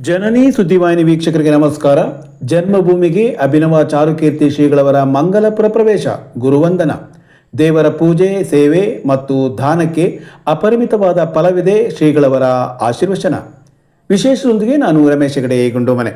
ಜನನಿ ಸುದ್ದಿವಾಹಿನಿ ವೀಕ್ಷಕರಿಗೆ ನಮಸ್ಕಾರ. ಜನ್ಮಭೂಮಿಗೆ ಅಭಿನವ ಚಾರುಕೀರ್ತಿ ಶ್ರೀಗಳವರ ಮಂಗಲಪುರ ಪ್ರವೇಶ, ಗುರುವಂದನ, ದೇವರ ಪೂಜೆ, ಸೇವೆ ಮತ್ತು ದಾನಕ್ಕೆ ಅಪರಿಮಿತವಾದ ಫಲವಿದೆ. ಶ್ರೀಗಳವರ ಆಶೀರ್ವಚನ. ವಿಶೇಷದೊಂದಿಗೆ ನಾನು ರಮೇಶ್ ಹೆಗಡೆ, ಗುಂಡುಮನೆ.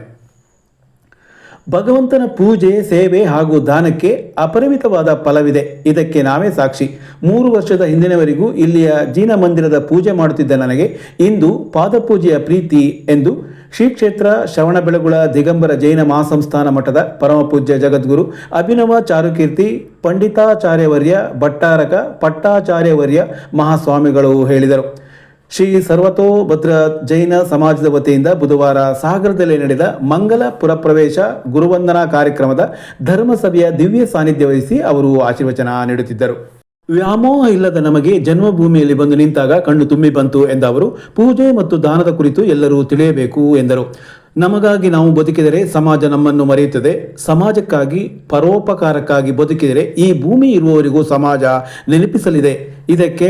ಭಗವಂತನ ಪೂಜೆ, ಸೇವೆ ಹಾಗೂ ದಾನಕ್ಕೆ ಅಪರಿಮಿತವಾದ ಫಲವಿದೆ. ಇದಕ್ಕೆ ನಾವೇ ಸಾಕ್ಷಿ. 3 ವರ್ಷದ ಹಿಂದಿನವರೆಗೂ ಇಲ್ಲಿಯ ಜೀನ ಮಂದಿರದ ಪೂಜೆ ಮಾಡುತ್ತಿದ್ದ ನನಗೆ ಇಂದು ಪಾದಪೂಜೆಯ ಪ್ರೀತಿ ಎಂದು ಶ್ರೀ ಕ್ಷೇತ್ರ ಶ್ರವಣಬೆಳಗೊಳ ದಿಗಂಬರ ಜೈನ ಮಹಾಸಂಸ್ಥಾನ ಮಠದ ಪರಮಪೂಜ್ಯ ಜಗದ್ಗುರು ಅಭಿನವ ಚಾರುಕೀರ್ತಿ ಪಂಡಿತಾಚಾರ್ಯವರ್ಯ ಭಟ್ಟಾರಕ ಪಟ್ಟಾಚಾರ್ಯವರ್ಯ ಮಹಾಸ್ವಾಮಿಗಳು ಹೇಳಿದರು. ಶ್ರೀ ಸರ್ವತೋಭದ್ರ ಜೈನ ಸಮಾಜದ ವತಿಯಿಂದ ಬುಧವಾರ ಸಾಗರದಲ್ಲಿ ನಡೆದ ಮಂಗಲಪುರ ಪ್ರವೇಶ ಗುರುವಂದನಾ ಕಾರ್ಯಕ್ರಮದ ಧರ್ಮಸಭೆಯ ದಿವ್ಯ ಸಾನ್ನಿಧ್ಯ ವಹಿಸಿ ಅವರು ಆಶೀರ್ವಚನ ನೀಡುತ್ತಿದ್ದರು. ವ್ಯಾಮೋಹ ಇಲ್ಲದ ನಮಗೆ ಜನ್ಮಭೂಮಿಯಲ್ಲಿ ಬಂದು ನಿಂತಾಗ ಕಣ್ಣು ತುಂಬಿ ಬಂತು ಎಂದ ಅವರು, ಪೂಜೆ ಮತ್ತು ದಾನದ ಕುರಿತು ಎಲ್ಲರೂ ತಿಳಿಯಬೇಕು ಎಂದರು. ನಮಗಾಗಿ ನಾವು ಬದುಕಿದರೆ ಸಮಾಜ ನಮ್ಮನ್ನು ಮರೆಯುತ್ತದೆ. ಸಮಾಜಕ್ಕಾಗಿ, ಪರೋಪಕಾರಕ್ಕಾಗಿ ಬದುಕಿದರೆ ಈ ಭೂಮಿ ಇರುವವರಿಗೂ ಸಮಾಜ ನೆನಪಿಸಲಿದೆ. ಇದಕ್ಕೆ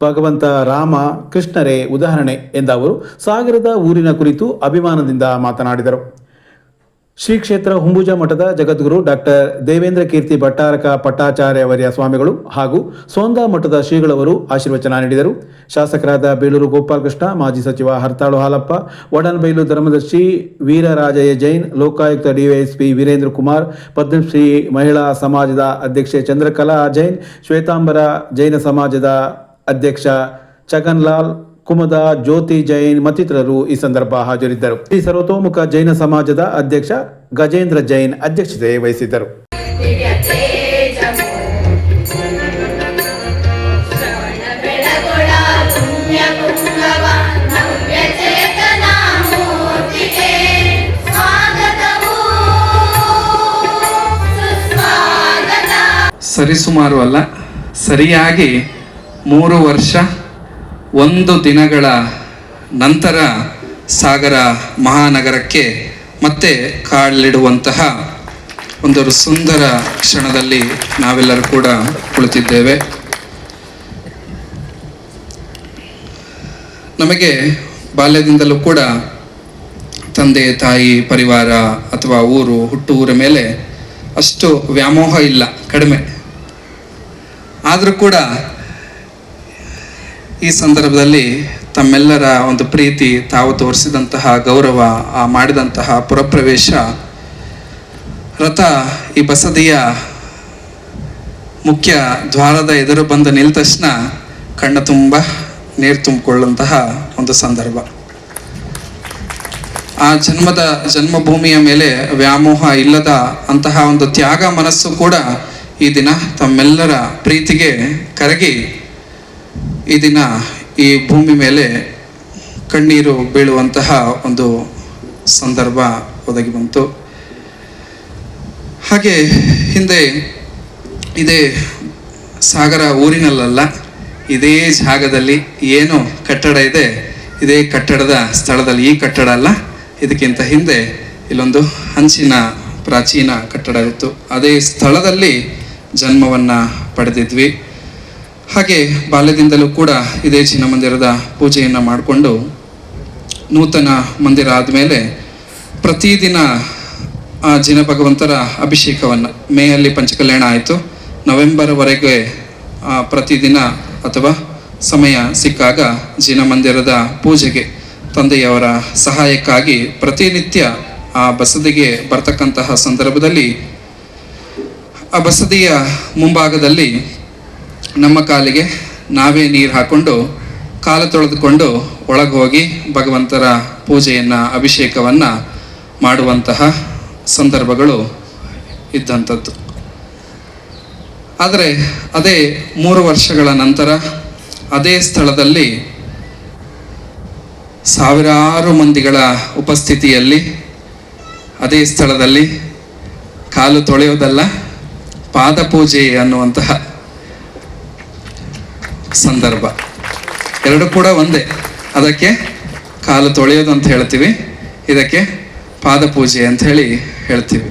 ಭಗವಂತ ರಾಮ ಕೃಷ್ಣರೇ ಉದಾಹರಣೆ ಎಂದ ಅವರು ಸಾಗರದ ಊರಿನ ಕುರಿತು ಅಭಿಮಾನದಿಂದ ಮಾತನಾಡಿದರು. ಶ್ರೀ ಕ್ಷೇತ್ರ ಹುಂಬುಜ ಮಠದ ಜಗದ್ಗುರು ಡಾಕ್ಟರ್ ದೇವೇಂದ್ರ ಕೀರ್ತಿ ಭಟ್ಟಾರಕ ಪಟ್ಟಾಚಾರ್ಯವರ್ಯ ಸ್ವಾಮಿಗಳು ಹಾಗೂ ಸೋಂದಾ ಮಠದ ಶ್ರೀಗಳವರು ಆಶೀರ್ವಚನ ನೀಡಿದರು. ಶಾಸಕರಾದ ಬೇಲೂರು ಗೋಪಾಲಕೃಷ್ಣ, ಮಾಜಿ ಸಚಿವ ಹರ್ತಾಳು ಹಾಲಪ್ಪ, ವಡನಬೈಲು ಧರ್ಮದರ್ಶಿ ವೀರರಾಜಯ್ಯ ಜೈನ್, ಲೋಕಾಯುಕ್ತ ಡಿವೈಎಸ್ಪಿ ವೀರೇಂದ್ರ ಕುಮಾರ್, ಪದ್ಮಶ್ರೀ ಮಹಿಳಾ ಸಮಾಜದ ಅಧ್ಯಕ್ಷೆ ಚಂದ್ರಕಲಾ ಜೈನ್, ಶ್ವೇತಾಂಬರ ಜೈನ ಸಮಾಜದ ಅಧ್ಯಕ್ಷ ಛಗನ್ಲಾಲ್ ಕುಮದ, ಜ್ಯೋತಿ ಜೈನ್ ಮತ್ತಿತರರು ಈ ಸಂದರ್ಭ ಹಾಜರಿದ್ದರು. ಶ್ರೀ ಸರ್ವತೋಮುಖ ಜೈನ ಸಮಾಜದ ಅಧ್ಯಕ್ಷ ಗಜೇಂದ್ರ ಜೈನ್ ಅಧ್ಯಕ್ಷತೆ ವಹಿಸಿದ್ದರು. ಸರಿಸುಮಾರು ಅಲ್ಲ, ಸರಿಯಾಗಿ 3 ವರ್ಷ 1 ದಿನಗಳ ನಂತರ ಸಾಗರ ಮಹಾನಗರಕ್ಕೆ ಮತ್ತೆ ಕಾಲಿಡುವಂತಹ ಒಂದು ಸುಂದರ ಕ್ಷಣದಲ್ಲಿ ನಾವೆಲ್ಲರೂ ಕೂಡ ಕುಳಿತಿದ್ದೇವೆ. ನಮಗೆ ಬಾಲ್ಯದಿಂದಲೂ ಕೂಡ ತಂದೆ ತಾಯಿ ಪರಿವಾರ ಅಥವಾ ಊರು ಹುಟ್ಟೂರ ಮೇಲೆ ಅಷ್ಟು ವ್ಯಾಮೋಹ ಇಲ್ಲ, ಕಡಿಮೆ. ಆದರೂ ಕೂಡ ಈ ಸಂದರ್ಭದಲ್ಲಿ ತಮ್ಮೆಲ್ಲರ ಒಂದು ಪ್ರೀತಿ, ತಾವು ತೋರಿಸಿದಂತಹ ಗೌರವ, ಆ ಮಾಡಿದಂತಹ ಪುರಪ್ರವೇಶ ರಥ ಈ ಬಸದಿಯ ಮುಖ್ಯ ದ್ವಾರದ ಎದುರು ಬಂದು ನಿಂತ ತಕ್ಷಣ ಕಣ್ಣ ತುಂಬ ನೀರು ತುಂಬಿಕೊಳ್ಳುವಂತಹ ಒಂದು ಸಂದರ್ಭ. ಆ ಜನ್ಮಭೂಮಿಯ ಮೇಲೆ ವ್ಯಾಮೋಹ ಇಲ್ಲದ ಅಂತಹ ಒಂದು ತ್ಯಾಗ ಮನಸ್ಸು ಕೂಡ ಈ ದಿನ ತಮ್ಮೆಲ್ಲರ ಪ್ರೀತಿಗೆ ಕರಗಿ ಈ ದಿನ ಈ ಭೂಮಿ ಮೇಲೆ ಕಣ್ಣೀರು ಬೀಳುವಂತಹ ಒಂದು ಸಂದರ್ಭ ಒದಗಿ ಬಂತು. ಹಾಗೆ ಹಿಂದೆ ಇದೇ ಸಾಗರ ಊರಿನಲ್ಲ, ಇದೇ ಜಾಗದಲ್ಲಿ ಏನು ಕಟ್ಟಡ ಇದೆ, ಇದೇ ಕಟ್ಟಡದ ಸ್ಥಳದಲ್ಲಿ, ಈ ಕಟ್ಟಡ ಅಲ್ಲ, ಇದಕ್ಕಿಂತ ಹಿಂದೆ ಇಲ್ಲೊಂದು ಹಂಚಿನ ಪ್ರಾಚೀನ ಕಟ್ಟಡ ಇತ್ತು. ಅದೇ ಸ್ಥಳದಲ್ಲಿ ಜನ್ಮವನ್ನು ಪಡೆದಿದ್ವಿ. ಹಾಗೆ ಬಾಲ್ಯದಿಂದಲೂ ಕೂಡ ಇದೇ ಜಿನ ಮಂದಿರದ ಪೂಜೆಯನ್ನು ಮಾಡಿಕೊಂಡು ನೂತನ ಮಂದಿರ ಆದಮೇಲೆ ಪ್ರತಿದಿನ ಆ ಜಿನ ಭಗವಂತರ ಅಭಿಷೇಕವನ್ನು, ಮೇಯಲ್ಲಿ ಪಂಚಕಲ್ಯಾಣ ಆಯಿತು, ನವೆಂಬರ್ವರೆಗೆ ಪ್ರತಿದಿನ ಅಥವಾ ಸಮಯ ಸಿಕ್ಕಾಗ ಜಿನ ಮಂದಿರದ ಪೂಜೆಗೆ ತಂದೆಯವರ ಸಹಾಯಕ್ಕಾಗಿ ಪ್ರತಿನಿತ್ಯ ಆ ಬಸದಿಗೆ ಬರ್ತಕ್ಕಂತಹ ಸಂದರ್ಭದಲ್ಲಿ ಆ ಬಸದಿಯ ಮುಂಭಾಗದಲ್ಲಿ ನಮ್ಮ ಕಾಲಿಗೆ ನಾವೇ ನೀರು ಹಾಕ್ಕೊಂಡು ಕಾಲು ತೊಳೆದುಕೊಂಡು ಒಳಗೆ ಹೋಗಿ ಭಗವಂತರ ಪೂಜೆಯನ್ನು, ಅಭಿಷೇಕವನ್ನು ಮಾಡುವಂತಹ ಸಂದರ್ಭಗಳು ಇದ್ದಂಥದ್ದು. ಆದರೆ ಅದೇ 3 ವರ್ಷಗಳ ನಂತರ ಅದೇ ಸ್ಥಳದಲ್ಲಿ ಸಾವಿರಾರು ಮಂದಿಗಳ ಉಪಸ್ಥಿತಿಯಲ್ಲಿ ಅದೇ ಸ್ಥಳದಲ್ಲಿ ಕಾಲು ತೊಳೆಯೋದಲ್ಲ, ಪಾದಪೂಜೆ ಅನ್ನುವಂತಹ ಸಂದರ್ಭ. ಎರಡು ಕೂಡ ಒಂದೇ. ಅದಕ್ಕೆ ಕಾಲು ತೊಳೆಯೋದು ಅಂತ ಹೇಳ್ತೀವಿ, ಇದಕ್ಕೆ ಪಾದಪೂಜೆ ಅಂತ ಹೇಳ್ತೀವಿ.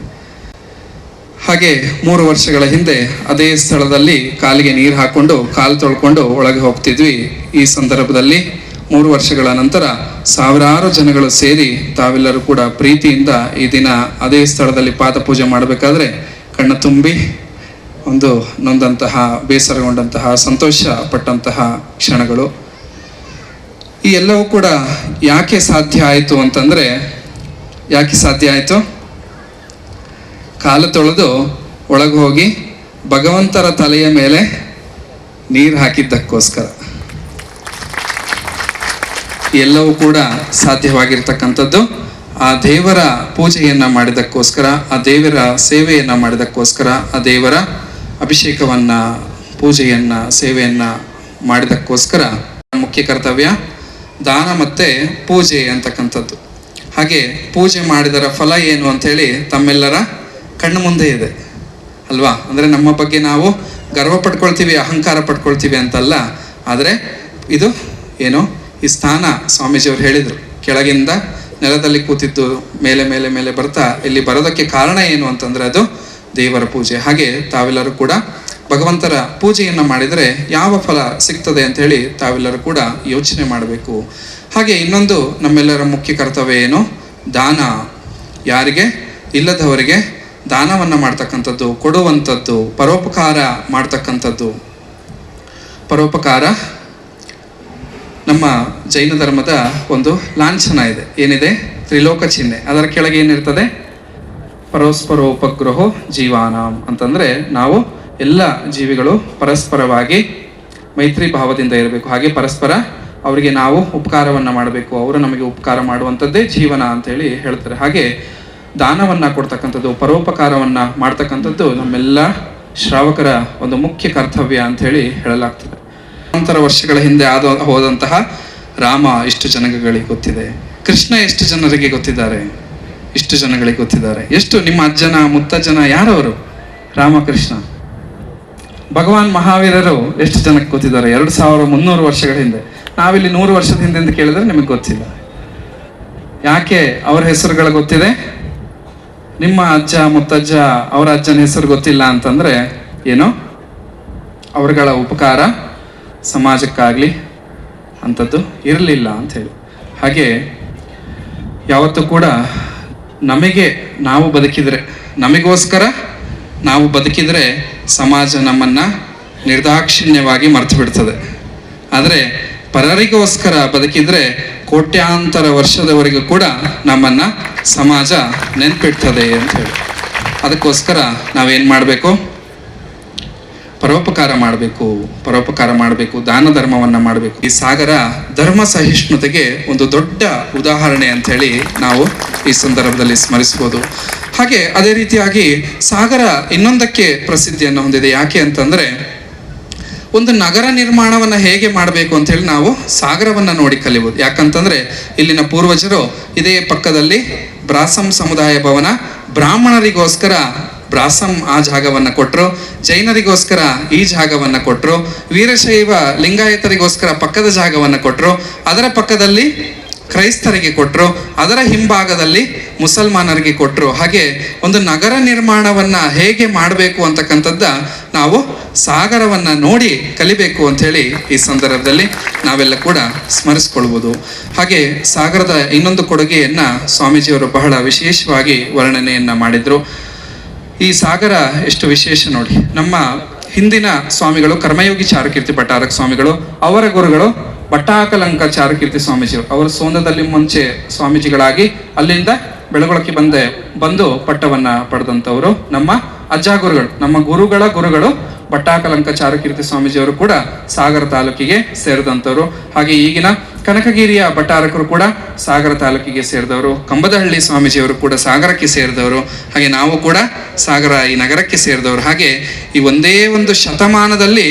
ಹಾಗೆ 3 ವರ್ಷಗಳ ಹಿಂದೆ ಅದೇ ಸ್ಥಳದಲ್ಲಿ ಕಾಲಿಗೆ ನೀರು ಹಾಕ್ಕೊಂಡು ಕಾಲು ತೊಳ್ಕೊಂಡು ಒಳಗೆ ಹೋಗ್ತಿದ್ವಿ. ಈ ಸಂದರ್ಭದಲ್ಲಿ 3 ವರ್ಷಗಳ ನಂತರ ಸಾವಿರಾರು ಜನಗಳು ಸೇರಿ ತಾವೆಲ್ಲರೂ ಕೂಡ ಪ್ರೀತಿಯಿಂದ ಈ ದಿನ ಅದೇ ಸ್ಥಳದಲ್ಲಿ ಪಾದಪೂಜೆ ಮಾಡಬೇಕಾದ್ರೆ ಕಣ್ಣ ತುಂಬಿ ಒಂದು ನೊಂದಂತಹ, ಬೇಸರಗೊಂಡಂತಹ, ಸಂತೋಷ ಪಟ್ಟಂತಹ ಕ್ಷಣಗಳು. ಈ ಎಲ್ಲವೂ ಕೂಡ ಯಾಕೆ ಸಾಧ್ಯ ಆಯಿತು ಅಂತಂದರೆ, ಯಾಕೆ ಸಾಧ್ಯ ಆಯಿತು? ಕಾಲು ತೊಳೆದು ಒಳಗೆ ಹೋಗಿ ಭಗವಂತರ ತಲೆಯ ಮೇಲೆ ನೀರು ಹಾಕಿದ್ದಕ್ಕೋಸ್ಕರ ಎಲ್ಲವೂ ಕೂಡ ಸಾಧ್ಯವಾಗಿರ್ತಕ್ಕಂಥದ್ದು ಆ ದೇವರ ಪೂಜೆಯನ್ನ ಮಾಡಿದಕ್ಕೋಸ್ಕರ, ಆ ದೇವರ ಸೇವೆಯನ್ನ ಮಾಡಿದಕ್ಕೋಸ್ಕರ, ಆ ದೇವರ ಅಭಿಷೇಕವನ್ನ, ಪೂಜೆಯನ್ನ, ಸೇವೆಯನ್ನ ಮಾಡಿದಕ್ಕೋಸ್ಕರ ಮುಖ್ಯ ಕರ್ತವ್ಯ ದಾನ ಮತ್ತೆ ಪೂಜೆ ಅಂತಕ್ಕಂಥದ್ದು. ಹಾಗೆ ಪೂಜೆ ಮಾಡಿದರ ಫಲ ಏನು ಅಂಥೇಳಿ ತಮ್ಮೆಲ್ಲರ ಕಣ್ಣು ಮುಂದೆ ಇದೆ ಅಲ್ವಾ? ಅಂದರೆ ನಮ್ಮ ಬಗ್ಗೆ ನಾವು ಗರ್ವ ಪಡ್ಕೊಳ್ತೀವಿ, ಅಹಂಕಾರ ಪಡ್ಕೊಳ್ತೀವಿ ಅಂತಲ್ಲ, ಆದರೆ ಇದು ಏನು, ಈ ಸ್ಥಾನ ಸ್ವಾಮೀಜಿಯವರು ಹೇಳಿದರು, ಕೆಳಗಿಂದ ನೆಲದಲ್ಲಿ ಕೂತಿದ್ದು ಮೇಲೆ ಮೇಲೆ ಮೇಲೆ ಬರ್ತಾ ಇಲ್ಲಿ ಬರೋದಕ್ಕೆ ಕಾರಣ ಏನು ಅಂತಂದರೆ ಅದು ದೇವರ ಪೂಜೆ. ಹಾಗೆ ತಾವೆಲ್ಲರೂ ಕೂಡ ಭಗವಂತರ ಪೂಜೆಯನ್ನು ಮಾಡಿದರೆ ಯಾವ ಫಲ ಸಿಗ್ತದೆ ಅಂತ ಹೇಳಿ ತಾವೆಲ್ಲರೂ ಕೂಡ ಯೋಚನೆ ಮಾಡಬೇಕು. ಹಾಗೆ ಇನ್ನೊಂದು ನಮ್ಮೆಲ್ಲರ ಮುಖ್ಯ ಕರ್ತವ್ಯ ಏನು? ದಾನ. ಯಾರಿಗೆ ಇಲ್ಲದವರಿಗೆ ದಾನವನ್ನು ಮಾಡ್ತಕ್ಕಂಥದ್ದು, ಕೊಡುವಂಥದ್ದು, ಪರೋಪಕಾರ ಮಾಡ್ತಕ್ಕಂಥದ್ದು. ಪರೋಪಕಾರ ನಮ್ಮ ಜೈನ ಧರ್ಮದ ಒಂದು ಲಾಂಛನ ಇದೆ. ಏನಿದೆ? ತ್ರಿಲೋಕ ಚಿಹ್ನೆ. ಅದರ ಕೆಳಗೆ ಏನಿರ್ತದೆ? ಪರಸ್ಪರೋಪಗ್ರಹೋ ಜೀವಾನಾಂ ಅಂತಂದರೆ ನಾವು ಎಲ್ಲ ಜೀವಿಗಳು ಪರಸ್ಪರವಾಗಿ ಮೈತ್ರಿ ಭಾವದಿಂದ ಇರಬೇಕು. ಹಾಗೆ ಪರಸ್ಪರ ಅವರಿಗೆ ನಾವು ಉಪಕಾರವನ್ನು ಮಾಡಬೇಕು, ಅವರು ನಮಗೆ ಉಪಕಾರ ಮಾಡುವಂಥದ್ದೇ ಜೀವನ ಅಂತೇಳಿ ಹೇಳ್ತಾರೆ. ಹಾಗೆ ದಾನವನ್ನು ಕೊಡ್ತಕ್ಕಂಥದ್ದು, ಪರೋಪಕಾರವನ್ನು ಮಾಡ್ತಕ್ಕಂಥದ್ದು ನಮ್ಮೆಲ್ಲ ಶ್ರಾವಕರ ಒಂದು ಮುಖ್ಯ ಕರ್ತವ್ಯ ಅಂಥೇಳಿ ಹೇಳಲಾಗ್ತದೆ. ನಂತರ ವರ್ಷಗಳ ಹಿಂದೆ ಹೋದಂತಹ ರಾಮ ಇಷ್ಟು ಜನಗಳಿಗೆ ಗೊತ್ತಿದೆ, ಕೃಷ್ಣ ಎಷ್ಟು ಜನರಿಗೆ ಗೊತ್ತಿದ್ದಾರೆ, ಇಷ್ಟು ಜನಗಳಿಗೆ ಗೊತ್ತಿದ್ದಾರೆ. ಎಷ್ಟು ನಿಮ್ಮ ಅಜ್ಜನ ಮುತ್ತಜ್ಜನ ಯಾರವರು? ರಾಮಕೃಷ್ಣ. ಭಗವಾನ್ ಮಹಾವೀರರು ಎಷ್ಟು ಜನಕ್ಕೆ ಗೊತ್ತಿದ್ದಾರೆ? 2300 ವರ್ಷಗಳ ಹಿಂದೆ. ನಾವಿಲ್ಲಿ 100 ವರ್ಷದ ಹಿಂದೆ ಅಂತ ಕೇಳಿದ್ರೆ ನಿಮಗೆ ಗೊತ್ತಿಲ್ಲ. ಯಾಕೆ ಅವರ ಹೆಸರುಗಳು ಗೊತ್ತಿದೆ? ನಿಮ್ಮ ಅಜ್ಜ ಮುತ್ತಜ್ಜ ಅವರ ಅಜ್ಜನ ಹೆಸರು ಗೊತ್ತಿಲ್ಲ ಅಂತಂದ್ರೆ ಏನು? ಅವರುಗಳ ಉಪಕಾರ ಸಮಾಜಕ್ಕಾಗಲಿ ಅಂಥದ್ದು ಇರಲಿಲ್ಲ ಅಂಥೇಳಿ. ಹಾಗೆ ಯಾವತ್ತೂ ಕೂಡ ನಾವು ಬದುಕಿದರೆ, ನಮಗೋಸ್ಕರ ನಾವು ಬದುಕಿದರೆ ಸಮಾಜ ನಮ್ಮನ್ನು ನಿರ್ದಾಕ್ಷಿಣ್ಯವಾಗಿ ಮರೆತು ಬಿಡ್ತದೆ. ಆದರೆ ಪರರಿಗೋಸ್ಕರ ಬದುಕಿದರೆ ಕೋಟ್ಯಾಂತರ ವರ್ಷದವರೆಗೂ ಕೂಡ ನಮ್ಮನ್ನು ಸಮಾಜ ನೆನ್ಪಿಡ್ತದೆ ಅಂತ ಹೇಳಿ. ಅದಕ್ಕೋಸ್ಕರ ನಾವೇನು ಮಾಡಬೇಕು? ಪರೋಪಕಾರ ಮಾಡಬೇಕು, ದಾನ ಧರ್ಮವನ್ನು ಮಾಡಬೇಕು. ಈ ಸಾಗರ ಧರ್ಮ ಸಹಿಷ್ಣುತೆಗೆ ಒಂದು ದೊಡ್ಡ ಉದಾಹರಣೆ ಅಂತ ಹೇಳಿ ನಾವು ಈ ಸಂದರ್ಭದಲ್ಲಿ ಸ್ಮರಿಸ್ಬೋದು. ಹಾಗೆ ಅದೇ ರೀತಿಯಾಗಿ ಸಾಗರ ಇನ್ನೊಂದಕ್ಕೆ ಪ್ರಸಿದ್ಧಿಯನ್ನು ಹೊಂದಿದೆ. ಯಾಕೆ ಅಂತಂದ್ರೆ, ಒಂದು ನಗರ ನಿರ್ಮಾಣವನ್ನು ಹೇಗೆ ಮಾಡಬೇಕು ಅಂತ ಹೇಳಿ ನಾವು ಸಾಗರವನ್ನು ನೋಡಿ ಕಲಿಬೋದು. ಯಾಕಂತಂದ್ರೆ ಇಲ್ಲಿನ ಪೂರ್ವಜರು ಇದೇ ಪಕ್ಕದಲ್ಲಿ ಬ್ರಾಸಂ ಸಮುದಾಯ ಭವನ, ಬ್ರಾಹ್ಮಣರಿಗೋಸ್ಕರ ಬ್ರಾಸಂ ಆ ಜಾಗವನ್ನು ಕೊಟ್ಟರು, ಜೈನರಿಗೋಸ್ಕರ ಈ ಜಾಗವನ್ನು ಕೊಟ್ಟರು, ವೀರಶೈವ ಲಿಂಗಾಯತರಿಗೋಸ್ಕರ ಪಕ್ಕದ ಜಾಗವನ್ನು ಕೊಟ್ಟರು, ಅದರ ಪಕ್ಕದಲ್ಲಿ ಕ್ರೈಸ್ತರಿಗೆ ಕೊಟ್ಟರು, ಅದರ ಹಿಂಭಾಗದಲ್ಲಿ ಮುಸಲ್ಮಾನರಿಗೆ ಕೊಟ್ಟರು. ಹಾಗೆ ಒಂದು ನಗರ ನಿರ್ಮಾಣವನ್ನು ಹೇಗೆ ಮಾಡಬೇಕು ಅಂತಕ್ಕಂಥದ್ದ ನಾವು ಸಾಗರವನ್ನು ನೋಡಿ ಕಲಿಬೇಕು ಅಂಥೇಳಿ ಈ ಸಂದರ್ಭದಲ್ಲಿ ನಾವೆಲ್ಲ ಕೂಡ ಸ್ಮರಿಸ್ಕೊಳ್ಬೋದು. ಹಾಗೆ ಸಾಗರದ ಇನ್ನೊಂದು ಕೊಡುಗೆಯನ್ನು ಸ್ವಾಮೀಜಿಯವರು ಬಹಳ ವಿಶೇಷವಾಗಿ ವರ್ಣನೆಯನ್ನು ಮಾಡಿದರು. ಈ ಸಾಗರ ಎಷ್ಟು ವಿಶೇಷ ನೋಡಿ. ನಮ್ಮ ಹಿಂದಿನ ಸ್ವಾಮಿಗಳು ಕರ್ಮಯೋಗಿ ಚಾರುಕೀರ್ತಿ ಭಟ್ಟಾರಕ ಸ್ವಾಮಿಗಳು, ಅವರ ಗುರುಗಳು ಭಟ್ಟಾಕಲಂಕ ಚಾರುಕೀರ್ತಿ ಸ್ವಾಮೀಜಿಯವರು. ಅವರು ಸೋಂದದಲ್ಲಿ ಮುಂಚೆ ಸ್ವಾಮೀಜಿಗಳಾಗಿ ಅಲ್ಲಿಂದ ಬೆಳಗೊಳಕ್ಕೆ ಬಂದು ಪಟ್ಟವನ್ನು ಪಡೆದಂಥವರು ನಮ್ಮ ಅಜ್ಜ ಗುರುಗಳು, ನಮ್ಮ ಗುರುಗಳು ಭಟ್ಟಾಕಲಂಕ ಚಾರುಕೀರ್ತಿ ಸ್ವಾಮೀಜಿಯವರು ಕೂಡ ಸಾಗರ ತಾಲೂಕಿಗೆ ಸೇರಿದಂಥವ್ರು. ಹಾಗೆ ಈಗಿನ ಕನಕಗಿರಿಯ ಭಟ್ಟಾರಕರು ಕೂಡ ಸಾಗರ ತಾಲೂಕಿಗೆ ಸೇರಿದವರು, ಕಂಬದಹಳ್ಳಿ ಸ್ವಾಮೀಜಿಯವರು ಕೂಡ ಸಾಗರಕ್ಕೆ ಸೇರಿದವರು, ಹಾಗೆ ನಾವು ಕೂಡ ಸಾಗರ ಈ ನಗರಕ್ಕೆ ಸೇರಿದವರು. ಹಾಗೆ ಈ ಒಂದೇ ಒಂದು ಶತಮಾನದಲ್ಲಿ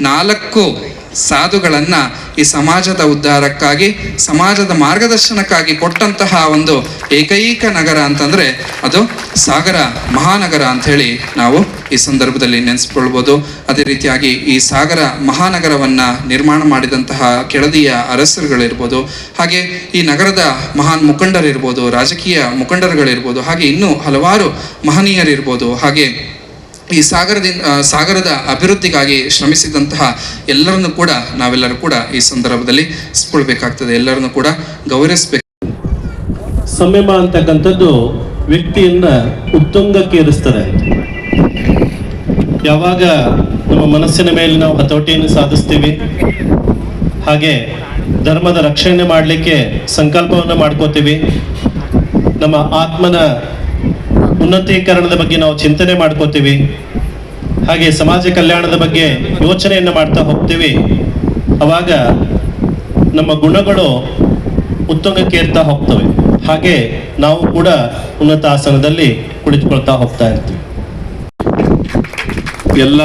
4 ಸಾಧುಗಳನ್ನು ಈ ಸಮಾಜದ ಉದ್ಧಾರಕ್ಕಾಗಿ, ಸಮಾಜದ ಮಾರ್ಗದರ್ಶನಕ್ಕಾಗಿ ಕೊಟ್ಟಂತಹ ಒಂದು ಏಕೈಕ ನಗರ ಅಂತಂದರೆ ಅದು ಸಾಗರ ಮಹಾನಗರ ಅಂಥೇಳಿ ನಾವು ಈ ಸಂದರ್ಭದಲ್ಲಿ ನೆನೆಸ್ಕೊಳ್ಬೋದು. ಅದೇ ರೀತಿಯಾಗಿ ಈ ಸಾಗರ ಮಹಾನಗರವನ್ನು ನಿರ್ಮಾಣ ಮಾಡಿದಂತಹ ಕೆಳದಿಯ ಅರಸರುಗಳಿರ್ಬೋದು, ಹಾಗೆ ಈ ನಗರದ ಮಹಾನ್ ಮುಖಂಡರಿರ್ಬೋದು, ರಾಜಕೀಯ ಮುಖಂಡರುಗಳಿರ್ಬೋದು, ಹಾಗೆ ಇನ್ನೂ ಹಲವಾರು ಮಹನೀಯರಿರ್ಬೋದು. ಹಾಗೆ ಈ ಸಾಗರದ ಅಭಿವೃದ್ಧಿಗಾಗಿ ಶ್ರಮಿಸಿದಂತಹ ಎಲ್ಲರನ್ನು ಕೂಡ ನಾವೆಲ್ಲರೂ ಕೂಡ ಈ ಸಂದರ್ಭದಲ್ಲಿ ಸ್ಮರಿಸಬೇಕಾಗ್ತದೆ, ಎಲ್ಲರನ್ನು ಕೂಡ ಗೌರವಿಸಬೇಕು. ಸಂಯಮ ಅಂತಕ್ಕಂಥದ್ದು ವ್ಯಕ್ತಿಯನ್ನ ಉತ್ತುಂಗಕ್ಕೆ ಇರಿಸ್ತಾರೆ. ಯಾವಾಗ ನಮ್ಮ ಮನಸ್ಸಿನ ಮೇಲೆ ನಾವು ಹತೋಟಿಯನ್ನು ಸಾಧಿಸ್ತೀವಿ, ಹಾಗೆ ಧರ್ಮದ ರಕ್ಷಣೆ ಮಾಡಲಿಕ್ಕೆ ಸಂಕಲ್ಪವನ್ನು ಮಾಡ್ಕೋತೀವಿ, ನಮ್ಮ ಆತ್ಮನ ಉನ್ನತೀಕರಣದ ಬಗ್ಗೆ ನಾವು ಚಿಂತನೆ ಮಾಡ್ಕೋತೀವಿ, ಹಾಗೆ ಸಮಾಜ ಕಲ್ಯಾಣದ ಬಗ್ಗೆ ಯೋಚನೆಯನ್ನು ಮಾಡ್ತಾ ಹೋಗ್ತೀವಿ, ಅವಾಗ ನಮ್ಮ ಗುಣಗಳು ಉತ್ತುಂಗಕ್ಕೆ ಏರ್ತಾ ಹೋಗ್ತವೆ. ಹಾಗೆ ನಾವು ಕೂಡ ಉನ್ನತ ಆಸನದಲ್ಲಿ ಕುಳಿತುಕೊಳ್ತಾ ಹೋಗ್ತಾ ಇರ್ತೀವಿ. ಎಲ್ಲ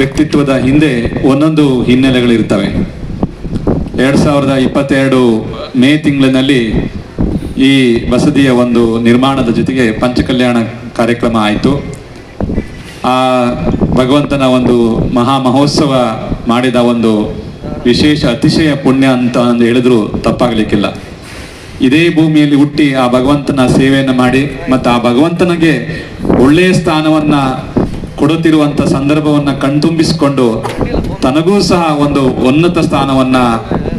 ವ್ಯಕ್ತಿತ್ವದ ಹಿಂದೆ ಒಂದೊಂದು ಹಿನ್ನೆಲೆಗಳಿರ್ತವೆ. 2022 ಮೇ ತಿಂಗಳಿನಲ್ಲಿ ಈ ಬಸದಿಯ ಒಂದು ನಿರ್ಮಾಣದ ಜೊತೆಗೆ ಪಂಚಕಲ್ಯಾಣ ಕಾರ್ಯಕ್ರಮ ಆಯಿತು. ಆ ಭಗವಂತನ ಒಂದು ಮಹಾ ಮಹೋತ್ಸವ ಮಾಡಿದ ಒಂದು ವಿಶೇಷ ಅತಿಶಯ ಪುಣ್ಯ ಅಂತ ಹೇಳಿದ್ರು ತಪ್ಪಾಗಲಿಕ್ಕಿಲ್ಲ. ಇದೇ ಭೂಮಿಯಲ್ಲಿ ಹುಟ್ಟಿ ಆ ಭಗವಂತನ ಸೇವೆಯನ್ನು ಮಾಡಿ ಮತ್ತು ಆ ಭಗವಂತನಿಗೆ ಒಳ್ಳೆಯ ಸ್ಥಾನವನ್ನು ಕೊಡುತ್ತಿರುವಂಥ ಸಂದರ್ಭವನ್ನು ಕಣ್ತುಂಬಿಸಿಕೊಂಡು ತನಗೂ ಸಹ ಒಂದು ಉನ್ನತ ಸ್ಥಾನವನ್ನು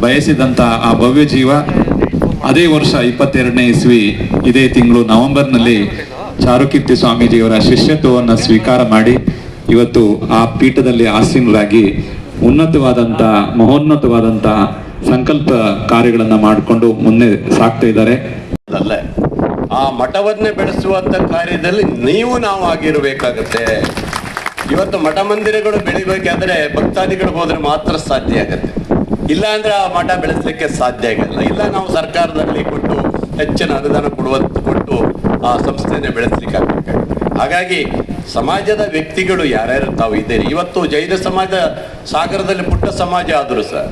ಬಯಸಿದಂಥ ಆ ಭವ್ಯ ಜೀವ ಅದೇ ವರ್ಷ 22ನೇ ಇಸ್ವಿ ಇದೇ ತಿಂಗಳು ನವೆಂಬರ್ನಲ್ಲಿ ಚಾರುಕೀರ್ತಿ ಸ್ವಾಮೀಜಿಯವರ ಶಿಷ್ಯತ್ವವನ್ನು ಸ್ವೀಕಾರ ಮಾಡಿ ಇವತ್ತು ಆ ಪೀಠದಲ್ಲಿ ಆಸೀನರಾಗಿ ಉನ್ನತವಾದಂಥ ಮಹೋನ್ನತವಾದಂಥ ಸಂಕಲ್ಪ ಕಾರ್ಯಗಳನ್ನು ಮಾಡಿಕೊಂಡು ಮುಂದೆ ಸಾಗ್ತಾ ಇದ್ದಾರೆ. ಅಲ್ಲ, ಆ ಮಠವನ್ನೇ ಬೆಳೆಸುವಂತ ಕಾರ್ಯದಲ್ಲಿ ನಾವು ಆಗಿರಬೇಕಾಗತ್ತೆ. ಇವತ್ತು ಮಠ ಮಂದಿರಗಳು ಬೆಳಿಬೇಕಾದ್ರೆ ಭಕ್ತಾದಿಗಳು ಹೋದ್ರೆ ಮಾತ್ರ ಸಾಧ್ಯ ಆಗತ್ತೆ. ಇಲ್ಲ ಅಂದ್ರೆ ಆ ಮಠ ಬೆಳೆಸಲಿಕ್ಕೆ ಸಾಧ್ಯ ಆಗಲ್ಲ. ಇಲ್ಲ ನಾವು ಸರ್ಕಾರದಲ್ಲಿ ಕೊಟ್ಟು ಹೆಚ್ಚಿನ ಅನುದಾನ ಕೊಟ್ಟು ಆ ಸಂಸ್ಥೆಯನ್ನು ಬೆಳೆಸಲಿಕ್ಕೆ ಆಗಬೇಕಾಗುತ್ತೆ. ಹಾಗಾಗಿ ಸಮಾಜದ ವ್ಯಕ್ತಿಗಳು ಯಾರ್ಯಾರು ತಾವು ಇದ್ದೀರಿ. ಇವತ್ತು ಜೈನ ಸಮಾಜ ಸಾಗರದಲ್ಲಿ ಪುಟ್ಟ ಸಮಾಜ ಆದರೂ ಸಹ,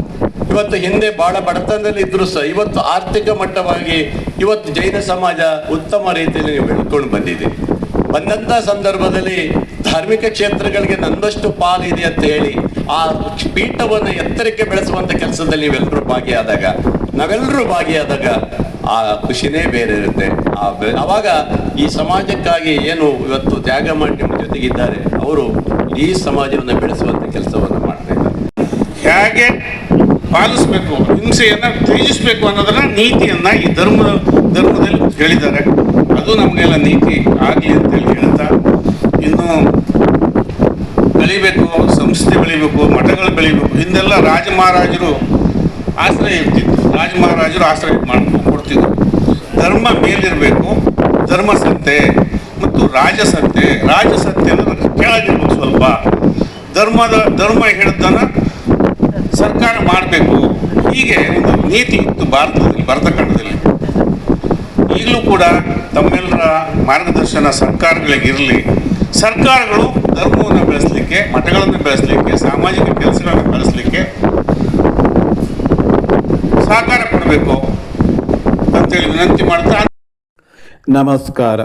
ಇವತ್ತು ಹಿಂದೆ ಬಹಳ ಬಡತನದಲ್ಲಿ ಇದ್ರು ಸಹ ಇವತ್ತು ಆರ್ಥಿಕ ಮಟ್ಟವಾಗಿ ಇವತ್ತು ಜೈನ ಸಮಾಜ ಉತ್ತಮ ರೀತಿಯಲ್ಲಿ ನೀವು ಬೆಳ್ಕೊಂಡು ಬಂದಂತ ಸಂದರ್ಭದಲ್ಲಿ ಧಾರ್ಮಿಕ ಕ್ಷೇತ್ರಗಳಿಗೆ ನಂದಷ್ಟು ಪಾಲಿದೆ ಅಂತ ಹೇಳಿ ಆ ಪೀಠವನ್ನು ಎತ್ತರಕ್ಕೆ ಬೆಳೆಸುವಂತ ಕೆಲಸದಲ್ಲಿ ನಾವೆಲ್ಲರೂ ಭಾಗಿಯಾದಾಗ ಆ ಖುಷಿನೇ ಬೇರೆ ಇರುತ್ತೆ. ಅವಾಗ ಈ ಸಮಾಜಕ್ಕಾಗಿ ಏನು ಇವತ್ತು ತ್ಯಾಗ ಮಾಡಿ ನಿಮ್ಮ ಜೊತೆಗಿದ್ದಾರೆ ಅವರು ಈ ಸಮಾಜವನ್ನು ಬೆಳೆಸುವಂತ ಕೆಲಸವನ್ನು ಮಾಡ್ತಾ ಇದ್ದಾರೆ. ಹೇಗೆ ಪಾಲಿಸಬೇಕು, ಹಿಂಸೆಯನ್ನು ತ್ಯಜಿಸಬೇಕು ಅನ್ನೋದನ್ನ ನೀತಿಯನ್ನ ಈ ಧರ್ಮದಲ್ಲಿ ಹೇಳಿದ್ದಾರೆ. ಅದು ನಮಗೆಲ್ಲ ನೀತಿ ಆಗಲಿ ಅಂತೇಳಿ ಹೇಳ್ತಾ, ಇನ್ನು ಬೆಳಿಬೇಕು, ಸಂಸ್ಥೆ ಬೆಳಿಬೇಕು, ಮಠಗಳು ಬೆಳಿಬೇಕು. ಹಿಂದೆಲ್ಲ ರಾಜ ಮಹಾರಾಜರು ಆಶ್ರಯ ಇರ್ತಿತ್ತು, ಆಶ್ರಯ ಕೊಡ್ತಿದ್ರು. ಧರ್ಮ ಮೇಲಿರಬೇಕು, ಧರ್ಮಸತ್ತೆ ಮತ್ತು ರಾಜಸತ್ತೆ ಅಂದ್ರೆ ಕೆಳಗಿರ್ಬೇಕು ಸ್ವಲ್ಪ. ಧರ್ಮ ಹೇಳಿದ್ದನ್ನ ಸರ್ಕಾರ ಮಾಡಬೇಕು. ಹೀಗೆ ಒಂದು ನೀತಿ ಇತ್ತು ಭಾರತಖಂಡದಲ್ಲಿ. ಈಗಲೂ ಕೂಡ ತಮ್ಮೆಲ್ಲರ ಮಾರ್ಗದರ್ಶನ ಸರ್ಕಾರಗಳಿಗಿರಲಿ. ಸರ್ಕಾರಗಳು ಧರ್ಮವನ್ನು ಬೆಳೆಸಲಿಕ್ಕೆ, ಮಠಗಳನ್ನು ಬೆಳೆಸಲಿಕ್ಕೆ, ಸಾಮಾಜಿಕ ಕೆಲಸಗಳನ್ನು ಬೆಳೆಸಲಿಕ್ಕೆ ಸಹಕಾರ ಕೊಡಬೇಕು ಅಂತೇಳಿ ವಿನಂತಿ ಮಾಡ್ತಾ ನಮಸ್ಕಾರ.